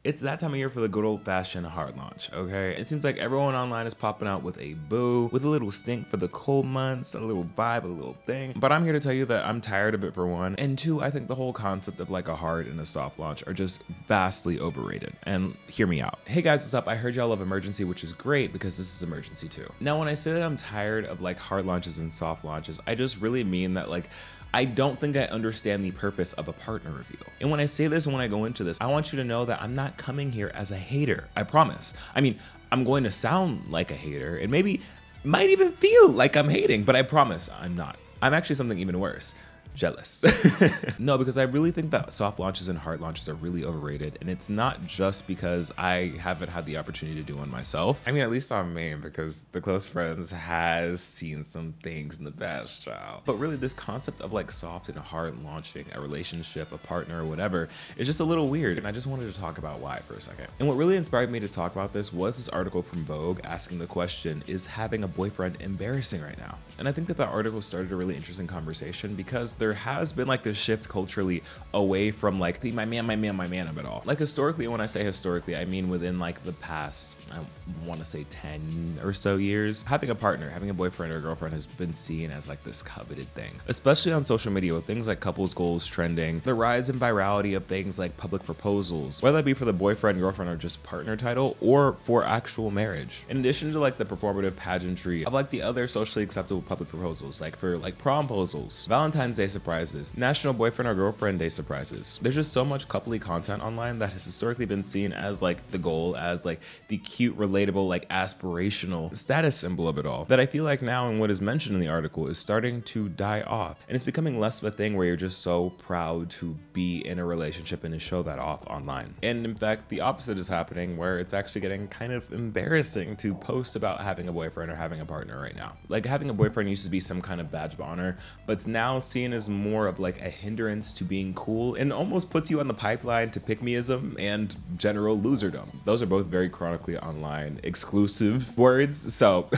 It's that time of year for the good old-fashioned hard launch, okay? It seems like everyone online is popping out with a boo, with a little stink for the cold months, a little vibe, a little thing. But I'm here to tell you that I'm tired of it for one, and two, I think the whole concept of like a hard and a soft launch are just vastly overrated. And hear me out. Hey guys, what's up? I heard y'all love Emergency, which is great because this is Emergency too. Now, when I say that I'm tired of like hard launches and soft launches, I just really mean that like I don't think I understand the purpose of a partner reveal. And when I say this and when I go into this, I want you to know that I'm not coming here as a hater. I promise. I mean, I'm going to sound like a hater and maybe might even feel like I'm hating, but I promise I'm not. I'm actually something even worse. Jealous. No, because I really think that soft launches and hard launches are really overrated, and it's not just because I haven't had the opportunity to do one myself. I mean, at least on me, because the close friends has seen some things in the past, child. But really, this concept of like soft and hard launching a relationship, a partner, or whatever, is just a little weird, and I just wanted to talk about why for a second. And what really inspired me to talk about this was this article from Vogue asking the question, is having a boyfriend embarrassing right now? And I think that article started a really interesting conversation because there has been like this shift culturally away from like the my man of it all. Like historically, when I say historically, I mean within like the past, I want to say 10 or so years, having a partner, having a boyfriend or a girlfriend has been seen as like this coveted thing, especially on social media with things like couples goals trending, the rise in virality of things like public proposals, whether that be for the boyfriend, girlfriend, or just partner title, or for actual marriage. In addition to like the performative pageantry of like the other socially acceptable public proposals, like for like promposals, Valentine's Day surprises, National Boyfriend or Girlfriend Day surprises. There's just so much coupley content online that has historically been seen as like the goal, as like the cute, relatable, like aspirational status symbol of it all, that I feel like now, and what is mentioned in the article, is starting to die off. And it's becoming less of a thing where you're just so proud to be in a relationship and to show that off online. And in fact, the opposite is happening, where it's actually getting kind of embarrassing to post about having a boyfriend or having a partner right now. Like having a boyfriend used to be some kind of badge of honor, but it's now seen as more of like a hindrance to being cool, and almost puts you on the pipeline to pick-meism and general loserdom. Those are both very chronically online exclusive words. So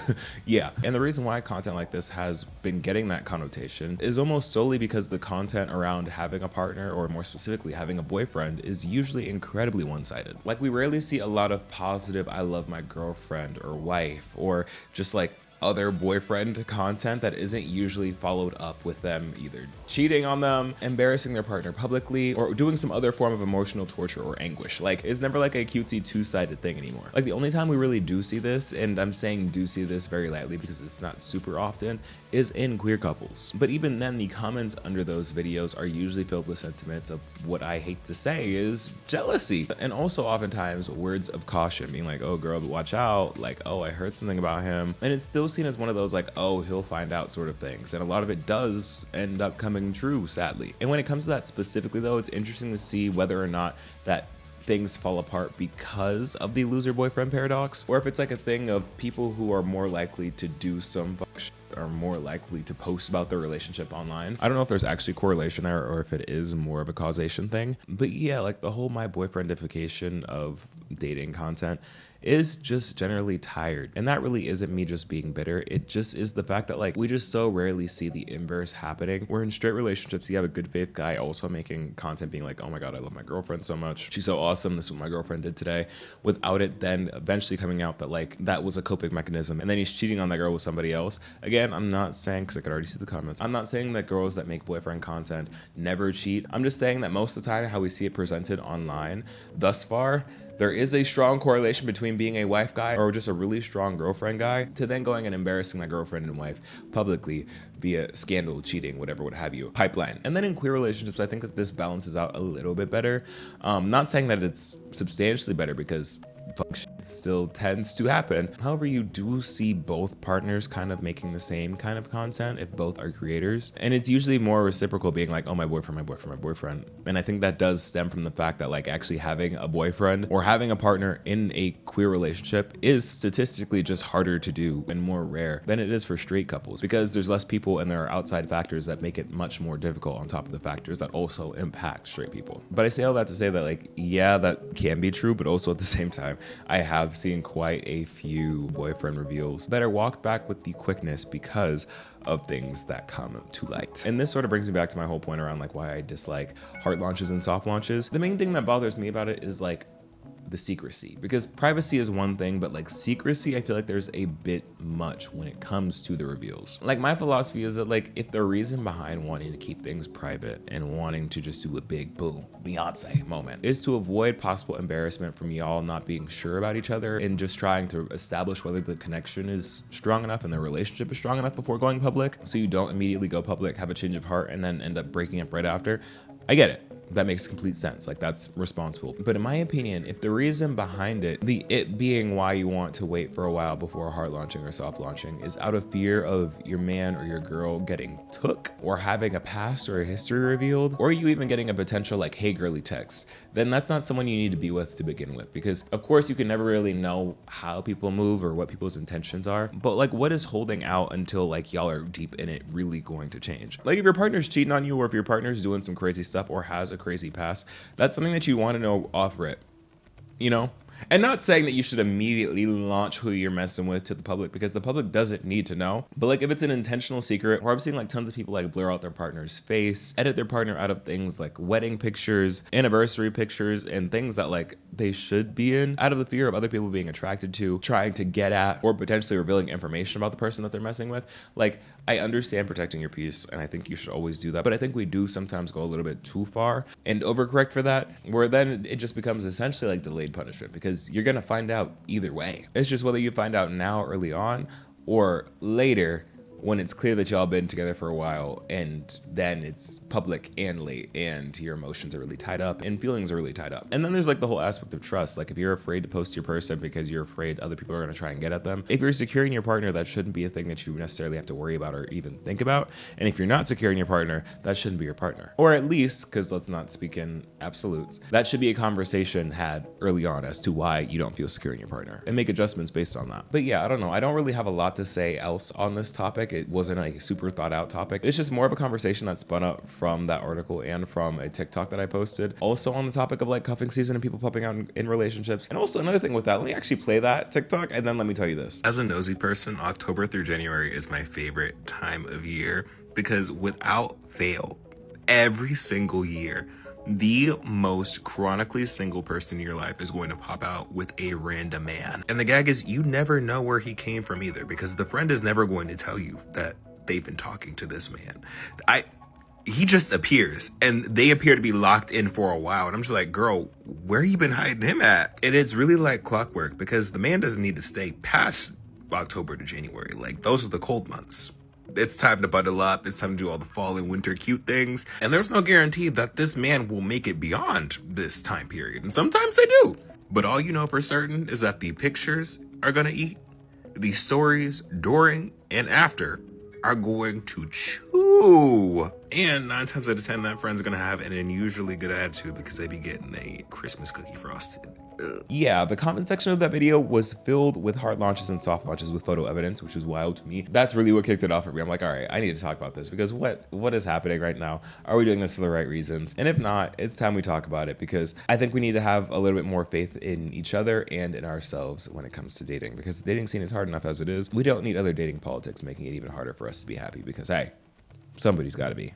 yeah. And the reason why content like this has been getting that connotation is almost solely because the content around having a partner, or more specifically having a boyfriend, is usually incredibly one-sided. Like we rarely see a lot of positive I love my girlfriend or wife, or just like other boyfriend content that isn't usually followed up with them either cheating on them, embarrassing their partner publicly, or doing some other form of emotional torture or anguish. Like it's never like a cutesy two-sided thing anymore. Like the only time we really do see this, and I'm saying do see this very lightly because it's not super often, is in queer couples. But even then, the comments under those videos are usually filled with sentiments of what I hate to say is jealousy, and also oftentimes words of caution, being like, oh girl, watch out, like, oh, I heard something about him. And it's still seen as one of those like, oh, he'll find out sort of things, and a lot of it does end up coming true, sadly. And when it comes to that specifically though, it's interesting to see whether or not that things fall apart because of the loser boyfriend paradox, or if it's like a thing of people who are more likely to do some fuck shit are more likely to post about their relationship online. I don't know if there's actually correlation there or if it is more of a causation thing, but yeah, like the whole my boyfriendification of dating content is just generally tired. And that really isn't me just being bitter. It just is the fact that like we just so rarely see the inverse happening. We're in straight relationships, you have a good faith guy also making content being like, oh my god, I love my girlfriend so much, she's so awesome, this is what my girlfriend did today, without it then eventually coming out that like that was a coping mechanism, and then he's cheating on that girl with somebody else. Again, I'm not saying, because I could already see the comments, I'm not saying that girls that make boyfriend content never cheat. I'm just saying that most of the time how we see it presented online thus far, there is a strong correlation between being a wife guy or just a really strong girlfriend guy to then going and embarrassing my girlfriend and wife publicly via scandal, cheating, whatever, what have you, pipeline. And then in queer relationships, I think that this balances out a little bit better. Not saying that it's substantially better, because fuck shit still tends to happen. However, you do see both partners kind of making the same kind of content if both are creators. And it's usually more reciprocal, being like, oh, my boyfriend, my boyfriend, my boyfriend. And I think that does stem from the fact that like actually having a boyfriend or having a partner in a queer relationship is statistically just harder to do and more rare than it is for straight couples, because there's less people and there are outside factors that make it much more difficult on top of the factors that also impact straight people. But I say all that to say that like, yeah, that can be true, but also at the same time, I have seen quite a few boyfriend reveals that are walked back with the quickness because of things that come to light. And this sort of brings me back to my whole point around like why I dislike hard launches and soft launches. The main thing that bothers me about it is like, the secrecy, because privacy is one thing, but like secrecy, I feel like there's a bit much when it comes to the reveals. Like my philosophy is that like if the reason behind wanting to keep things private and wanting to just do a big boom Beyonce moment is to avoid possible embarrassment from y'all not being sure about each other and just trying to establish whether the connection is strong enough and the relationship is strong enough before going public, so you don't immediately go public, have a change of heart, and then end up breaking up right after, I get it. That makes complete sense. Like that's responsible. But in my opinion, if the reason behind it, it being why you want to wait for a while before hard launching or soft launching is out of fear of your man or your girl getting took or having a past or a history revealed, or you even getting a potential like, hey girly text, then that's not someone you need to be with to begin with. Because of course you can never really know how people move or what people's intentions are, but like what is holding out until like y'all are deep in it really going to change? Like if your partner's cheating on you or if your partner's doing some crazy stuff or has a crazy past, that's something that you want to know off rip, you know? And not saying that you should immediately launch who you're messing with to the public, because the public doesn't need to know. But like if it's an intentional secret, or I've seen like tons of people like blur out their partner's face, edit their partner out of things like wedding pictures, anniversary pictures, and things that like they should be in out of the fear of other people being attracted to, trying to get at, or potentially revealing information about the person that they're messing with. Like I understand protecting your peace, and I think you should always do that. But I think we do sometimes go a little bit too far and overcorrect for that, where then it just becomes essentially like delayed punishment, because you're going to find out either way. It's just whether you find out now early on or later when it's clear that y'all been together for a while, and then it's public and late and your emotions are really tied up and feelings are really tied up. And then there's like the whole aspect of trust. Like if you're afraid to post your person because you're afraid other people are going to try and get at them, if you're securing your partner, that shouldn't be a thing that you necessarily have to worry about or even think about. And if you're not securing your partner, that shouldn't be your partner. Or at least, because let's not speak in absolutes, that should be a conversation had early on as to why you don't feel secure in your partner and make adjustments based on that. But yeah, I don't know. I don't really have a lot to say else on this topic. It wasn't a super thought out topic. It's just more of a conversation that spun up from that article and from a TikTok that I posted. Also on the topic of like cuffing season and people popping out in relationships. And also another thing with that, let me actually play that TikTok and then let me tell you this. As a nosy person, October through January is my favorite time of year because without fail, every single year, the most chronically single person in your life is going to pop out with a random man. And the gag is you never know where he came from either, because the friend is never going to tell you that they've been talking to this man. He just appears and they appear to be locked in for a while. And I'm just like, girl, where you been hiding him at? And it's really like clockwork, because the man doesn't need to stay past October to January. Like those are the cold months. It's time to bundle up. It's time to do all the fall and winter cute things. And there's no guarantee that this man will make it beyond this time period. And sometimes they do. But all you know for certain is that the pictures are going to eat. The stories during and after are going to chew. And 9 times out of 10, that friend's going to have an unusually good attitude because they be getting a Christmas cookie frosted. Yeah, the comment section of that video was filled with hard launches and soft launches with photo evidence, which was wild to me. That's really what kicked it off for me. I'm like, all right, I need to talk about this, because what is happening right now? Are we doing this for the right reasons? And if not, it's time we talk about it, because I think we need to have a little bit more faith in each other and in ourselves when it comes to dating, because the dating scene is hard enough as it is. We don't need other dating politics making it even harder for us to be happy, because hey, somebody's got to be.